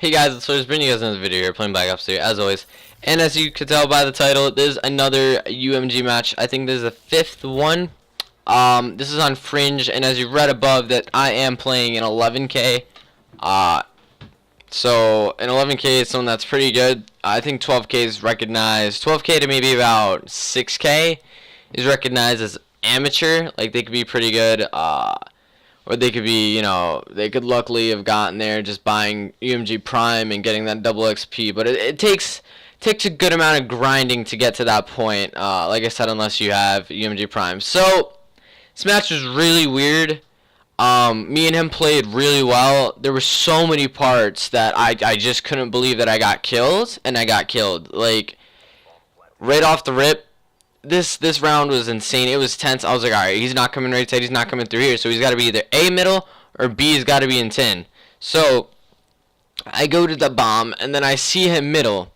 Hey guys, it's Swiss bringing you guys another video here, playing Black Ops 3 as always. And as you can tell by the title, this is another UMG match. I think this is the 5th one. This is on Fringe, and as you read above, that I am playing in 11K. So in 11K is something that's pretty good. I think 12K is recognized. 12K to maybe about 6K is recognized as amateur. Like they could be pretty good. Or they could be, you know, they could luckily have gotten there just buying UMG Prime and getting that double XP. But it takes a good amount of grinding to get to that point. Like I said, unless you have UMG Prime. So this match was really weird. Me and him played really well. There were so many parts that I just couldn't believe that I got killed, and I got killed. Like right off the rip. This round was insane. It was tense. I was like, alright, he's not coming right side. He's not coming through here. So he's got to be either A middle or B has got to be in 10. So I go to the bomb and then I see him middle.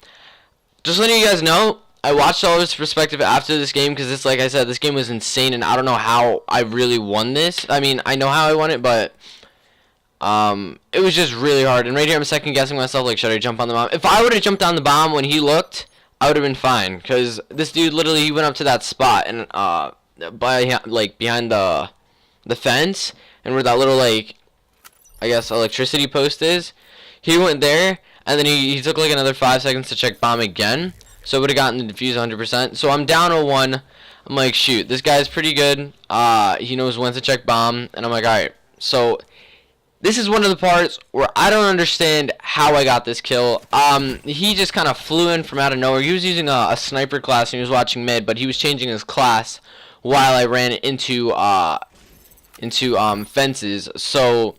Just letting you guys know, I watched all of his perspective after this game because this, like I said, this game was insane and I don't know how I really won this. I mean, I know how I won it, but it was just really hard. And right here I'm second guessing myself, like, should I jump on the bomb? If I would have jumped on the bomb when he looked, I would have been fine, because this dude literally, he went up to that spot and behind the fence and where that little, like, I guess electricity post is. He went there and then he took like another 5 seconds to check bomb again, so it would have gotten the defuse 100%. So I'm down 0-1. I'm like, shoot, this guy's pretty good. He knows when to check bomb, and I'm like, alright. So this is one of the parts where I don't understand how I got this kill. He just kind of flew in from out of nowhere. He was using a sniper class and he was watching mid, but he was changing his class while I ran into fences. So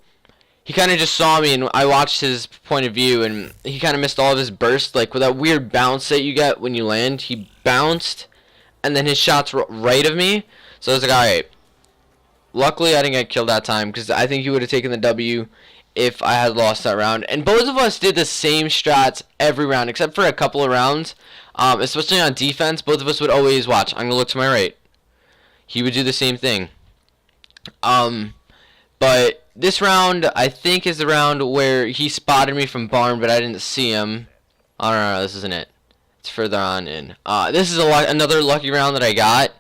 he kind of just saw me, and I watched his point of view, and he kind of missed all of his bursts, like with that weird bounce that you get when you land. He bounced, and then his shots were right of me. So I was like, alright. Luckily, I didn't get killed that time, because I think he would have taken the W if I had lost that round. And both of us did the same strats every round, except for a couple of rounds. Especially on defense, both of us would always watch. I'm going to look to my right. He would do the same thing. But this round, I think, is the round where he spotted me from barn, but I didn't see him. Oh, no, this isn't it. It's further on in. This is another lucky round that I got.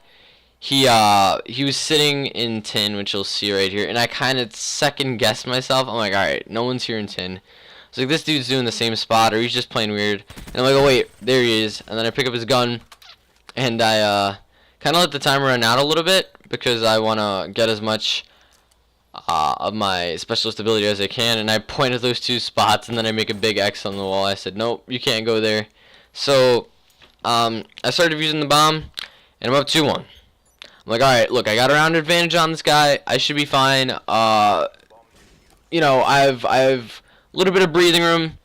He was sitting in 10, which you'll see right here, and I kind of second guessed myself. I'm like, alright, no one's here in 10. So like, this dude's doing the same spot, or he's just playing weird. And I'm like, oh wait, there he is. And then I pick up his gun, and I kind of let the timer run out a little bit, because I want to get as much of my specialist ability as I can. And I point at those two spots, and then I make a big X on the wall. I said, nope, you can't go there. So I started using the bomb, and I'm up 2-1. I'm like, alright, look, I got a round advantage on this guy. I should be fine. You know, I've a little bit of breathing room.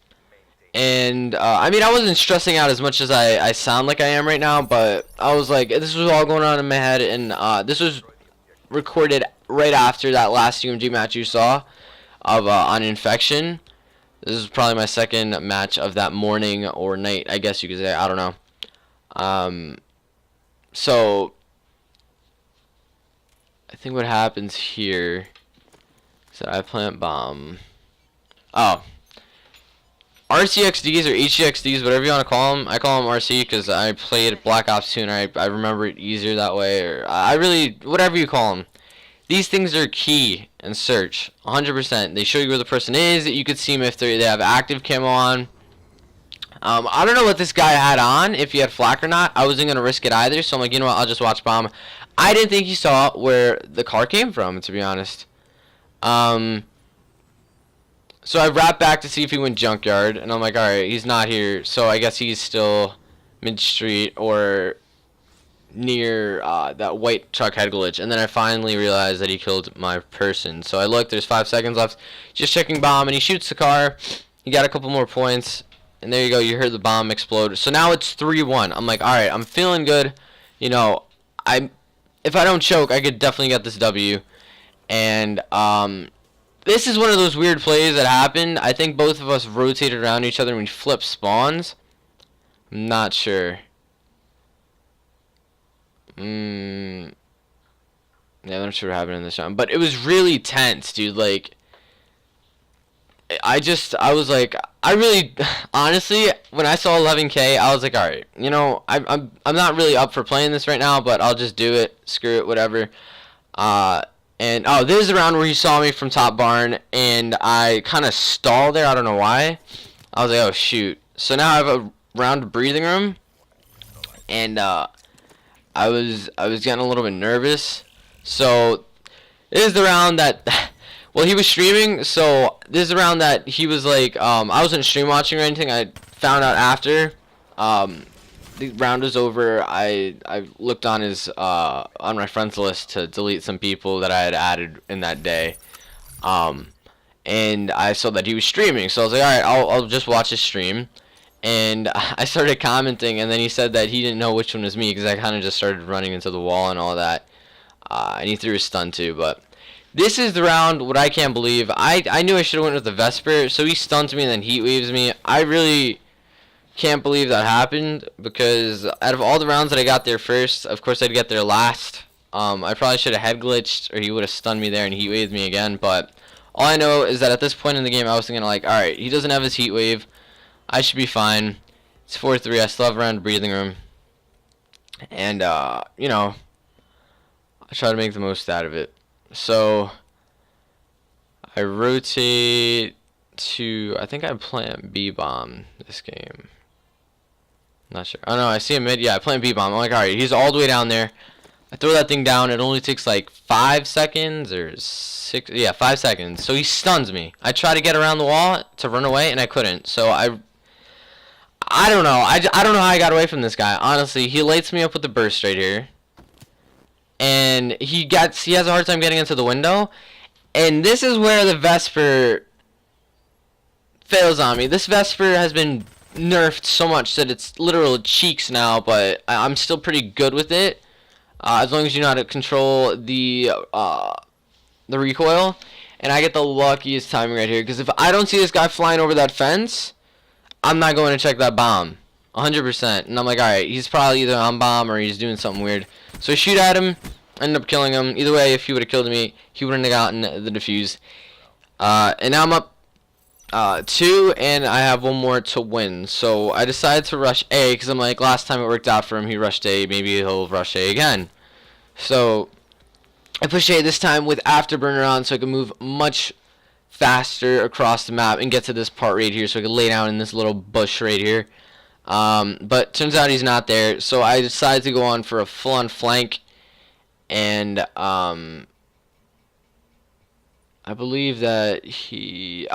And, I mean, I wasn't stressing out as much as I sound like I am right now. But I was like, this was all going on in my head. And this was recorded right after that last UMG match you saw of on Infection. This is probably my second match of that morning or night, I guess you could say. I don't know. So I think what happens here is that I plant bomb. Oh. RCXDs or HCXDs, whatever you want to call them. I call them RC because I played Black Ops 2 and I remember it easier that way. Or I really, whatever you call them. These things are key in search. 100%. They show you where the person is. You could see them if they have active camo on. I don't know what this guy had on, if he had flak or not. I wasn't going to risk it either, so I'm like, you know what, I'll just watch bomb. I didn't think he saw where the car came from, to be honest. So I wrapped back to see if he went junkyard, and I'm like, alright, he's not here, so I guess he's still mid-street or near that white truck head glitch. And then I finally realized that he killed my person. So I looked, there's 5 seconds left, just checking bomb, and he shoots the car. He got a couple more points. And there you go, you heard the bomb explode. So now it's 3-1. I'm like, alright, I'm feeling good. You know, if I don't choke, I could definitely get this W. And this is one of those weird plays that happened. I think both of us rotated around each other and we flipped spawns. I'm not sure. Yeah, I'm not sure what happened in this round. But it was really tense, dude. Like, I was like, I really, honestly, when I saw 11K, I was like, all right, you know, I'm not really up for playing this right now, but I'll just do it. Screw it, whatever. Uh, and oh, this is the round where he saw me from top barn, and I kind of stalled there. I don't know why. I was like, oh shoot. So now I have a round of breathing room, and I was getting a little bit nervous. So this is the round that. Well, he was streaming, so this is the round that he was like, I wasn't stream watching or anything. I found out after the round was over. I looked on his on my friends list to delete some people that I had added in that day, and I saw that he was streaming. So I was like, all right, I'll just watch his stream. And I started commenting, and then he said that he didn't know which one was me because I kind of just started running into the wall and all that, and he threw a stun too, but. This is the round, what I can't believe. I knew I should have went with the Vesper, so he stuns me and then heat waves me. I really can't believe that happened, because out of all the rounds that I got there first, of course I'd get there last. I probably should have head glitched, or he would have stunned me there and heat waved me again, but all I know is that at this point in the game I was thinking like, alright, he doesn't have his heat wave. I should be fine. It's 4-3, I still have a round of breathing room. And, you know, I try to make the most out of it. So I rotate to, I think I plant B-bomb this game. Not sure. Oh no, I see a mid. Yeah, I plant B-bomb. I'm like, alright, he's all the way down there. I throw that thing down. It only takes like 5 seconds or 6. Yeah, 5 seconds. So he stuns me. I try to get around the wall to run away, and I couldn't. So I don't know. I don't know how I got away from this guy. Honestly, he lights me up with the burst right here. And he has a hard time getting into the window, and this is where the Vesper fails on me. This Vesper has been nerfed so much that it's literal cheeks now, but I'm still pretty good with it, as long as you know how to control the recoil. And I get the luckiest timing right here, because if I don't see this guy flying over that fence, I'm not going to check that bomb, 100%. And I'm like, alright, he's probably either on bomb or he's doing something weird. So I shoot at him, end up killing him. Either way, if he would have killed me, he wouldn't have gotten the defuse. And now I'm up 2, and I have 1 more to win. So I decided to rush A, because I'm like, last time it worked out for him, he rushed A, maybe he'll rush A again. So I push A this time with Afterburner on, so I can move much faster across the map and get to this part right here, so I can lay down in this little bush right here. But turns out he's not there, so I decided to go on for a full-on flank, and I believe that he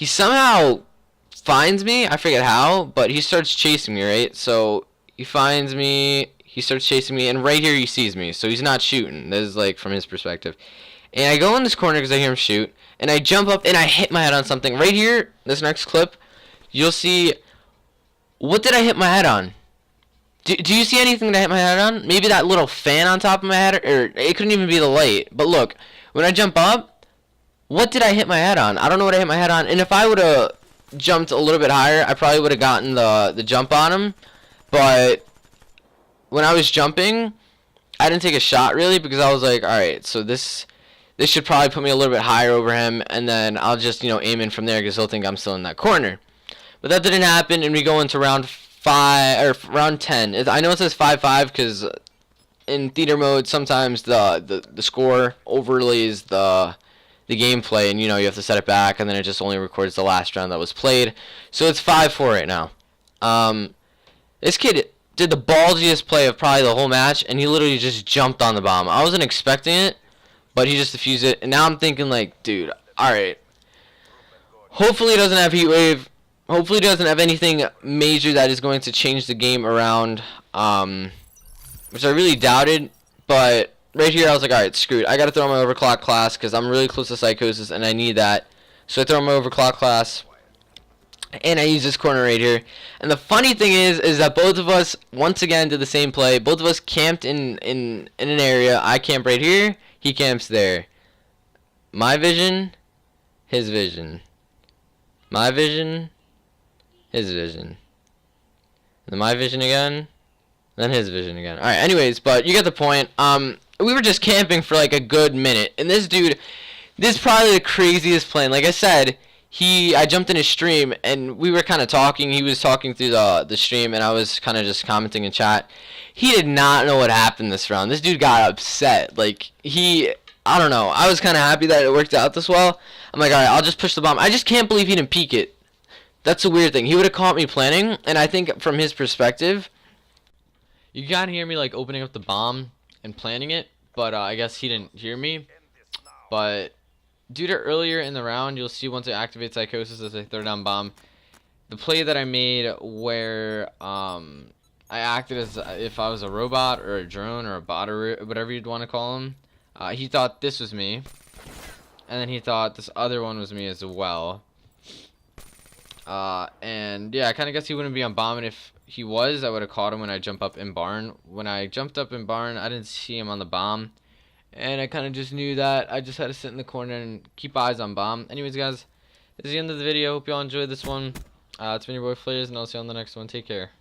somehow finds me. I forget how, but he starts chasing me, right? So he finds me, he starts chasing me, and right here he sees me, so he's not shooting. This is like from his perspective. And I go in this corner because I hear him shoot, and I jump up and I hit my head on something. Right here, this next clip, you'll see. What did I hit my head on? Do you see anything that I hit my head on? Maybe that little fan on top of my head, or it couldn't even be the light. But look, when I jump up, what did I hit my head on? I don't know what I hit my head on. And if I would have jumped a little bit higher, I probably would have gotten the jump on him. But when I was jumping, I didn't take a shot really, because I was like, all right, so this should probably put me a little bit higher over him, and then I'll just, you know, aim in from there, because he'll think I'm still in that corner. But that didn't happen, and we go into round 10. I know it says 5-5 because in theater mode sometimes the score overlays the gameplay, and you know you have to set it back, and then it just only records the last round that was played. So it's 5-4 right now. This kid did the ballsiest play of probably the whole match, and he literally just jumped on the bomb. I wasn't expecting it, but he just defused it, and now I'm thinking like, dude, alright. Hopefully he doesn't have heat wave. Hopefully he doesn't have anything major that is going to change the game around, which I really doubted, but right here I was like, alright, screwed. I gotta throw my overclock class, because I'm really close to psychosis, and I need that. So I throw my overclock class, and I use this corner right here. And the funny thing is that both of us, once again, did the same play. Both of us camped in an area. I camp right here, he camps there. My vision, his vision. My vision, his vision. Then my vision again. Then his vision again. Alright, anyways, but you get the point. We were just camping for like a good minute. And this dude, this is probably the craziest plan. Like I said, I jumped in his stream and we were kind of talking. He was talking through the stream and I was kind of just commenting in chat. He did not know what happened this round. This dude got upset. Like I don't know. I was kind of happy that it worked out this well. I'm like, all right, I'll just push the bomb. I just can't believe he didn't peek it. That's a weird thing. He would have caught me planning, and I think from his perspective, you gotta hear me like opening up the bomb and planning it, but I guess he didn't hear me. But due to earlier in the round, you'll see once it activates Psychosis as a third down bomb, the play that I made where I acted as if I was a robot or a drone or a bot or whatever you'd want to call him. He thought this was me, and then he thought this other one was me as well. And yeah, I kind of guess he wouldn't be on bomb, and if he was, I would have caught him when I jump up in barn. When I jumped up in barn, I didn't see him on the bomb, and I kind of just knew that I just had to sit in the corner and keep eyes on bomb. Anyways, guys, this is the end of the video. Hope y'all enjoyed this one. It's been your boy Flares, and I'll see you on the next one. Take care.